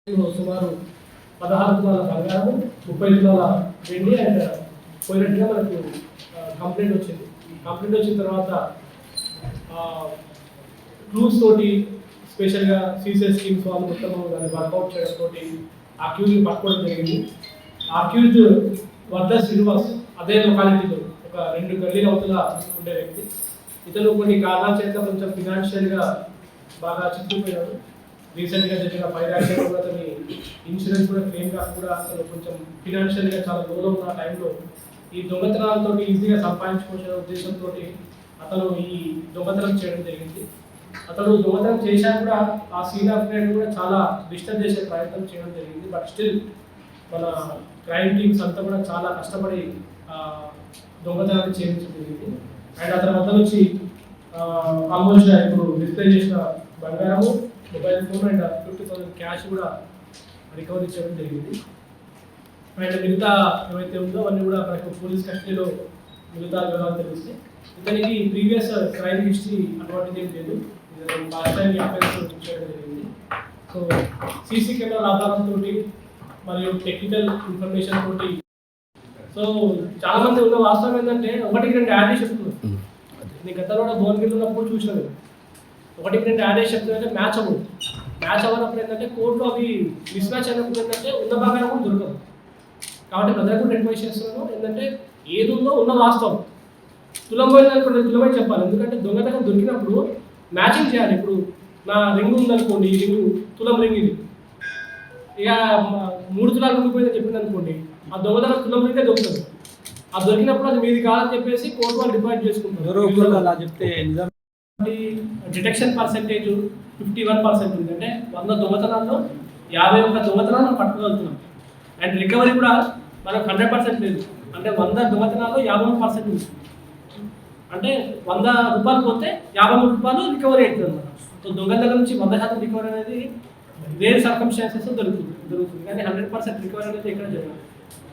సుమారు 16 తులాల బంగారం 30 తులాల వెండి అండ్ పోయినట్టుగా మనకు కంప్లైంట్ వచ్చింది. కంప్లైంట్ వచ్చిన తర్వాత క్లూస్ తోటి స్పెషల్గా సీసీఎస్ స్కీమ్స్ వాళ్ళు మొత్తం దాన్ని వర్కౌట్ చేయడం తోటి అక్యూజ్ని పట్టుకోవడం జరిగింది. అక్యూజ్ వర్ధ శ్రీనివాస్ అదే లొకాలిటీలో ఒక 2 గల్లీల అవతల ఉండే వ్యక్తి. ఇతను కొన్ని కారణాల చేత కొంచెం ఫినాన్షియల్గా బాగా చిక్కుపోయాడు. రీసెంట్గా జరిగిన ఫైర్ యాక్సిడెంట్ అతని ఇన్సూరెన్స్ కూడా క్లెయిమ్ కాకుండా అతను కొంచెం ఫినాన్షియల్గా చాలా లోలో ఉన్న టైంలో ఈ దొంగతనాలతో ఈజీగా సంపాదించుకునే ఉద్దేశంతో అతను ఈ దొంగతనం చేయడం జరిగింది. అతను దొంగతనం చేశాక కూడా ఆ సీన్ ఆఫ్ క్రైమ్ కూడా చాలా డిస్టర్బ్ చేసే ప్రయత్నం చేయడం జరిగింది. బట్ స్టిల్ మన క్రైమ్ టీమ్స్ అంతా కూడా చాలా కష్టపడి దొంగతనాన్ని చేయించడం జరిగింది. అండ్ అతని వద్ద నుంచి ఆల్మోస్ట్ ఇప్పుడు డిస్ప్లే చేసిన బంగారము, మొబైల్ ఫోన్ అండ్ 50,000 క్యాష్ కూడా రికవరీ చేయడం జరిగింది. అండ్ మిగతా ఏవైతే ఉందో అవన్నీ కూడా మనకు పోలీస్ కస్టడీలో మిగతా వివరాలు తెలిస్తే ఇతనికి ప్రీవియస్ క్రైమ్ హిస్టరీ అటువంటిది ఏం లేదు. లాస్ట్ టైం అఫెన్స్ చేయడం జరిగింది. సో సీసీ కెమెరా ఆధారంతో మరియు టెక్నికల్ ఇన్ఫర్మేషన్ తోటి సో చాలా మంది ఉన్న వాస్తవం ఏంటంటే 1-2 యాడ్ చెప్తున్నారు. నేను గతంలో కూడా భువనగిరిలో ఉన్నప్పుడు చూసినాను. 1-2 యాడ్ చెప్తుందంటే మ్యాచ్ అవ్వదు. మ్యాచ్ అవ్వనప్పుడు ఏంటంటే కోర్టులో అవి మిస్ మ్యాచ్ అయినప్పుడు ఏంటంటే ఉన్న భాగాలు కూడా దొరకదు. కాబట్టి ప్రజలకు కూడా అడ్వైస్ చేస్తున్నాను ఏంటంటే ఏది ఉందో ఉన్న వాస్తవం తులం పోయిందనుకోండి, తులమై చెప్పాలి. ఎందుకంటే దొంగతనం దొరికినప్పుడు మ్యాచింగ్ చేయాలి. ఇప్పుడు నా రింగ్ ఉందనుకోండి, ఈ రింగు తులం రింగ్ ఇది, ఇక 3 తులాలు ఉండిపోయిందని చెప్పింది అనుకోండి, ఆ దొంగతనం తులం రింగే దొరుకుతుంది. ఆ దొరికినప్పుడు అది మీది కాదని చెప్పేసి కోర్టు వాళ్ళు డిపాజిట్ చేసుకుంటారు. అలా చెప్తే డిటెక్షన్ పర్సెంటేజ్ 51% ఉంది. అంటే 100 దొంగతనాల్లో 51 దొంగతనాలు మనం పట్టుకోగలుగుతున్నాం. అండ్ రికవరీ కూడా మనకు 100% లేదు. అంటే 100 దొంగతనాల్లో 53% ఉంది. అంటే 100 రూపాయలు పోతే 53 రూపాయలు రికవరీ అవుతుంది అనమాట. సో దొంగల దగ్గర నుంచి 100% రికవరీ అనేది వేరే సర్కమ్స్టాన్సెస్ దొరుకుతుంది. కానీ 100% రికవరీ అనేది ఎక్కడ జరగదు.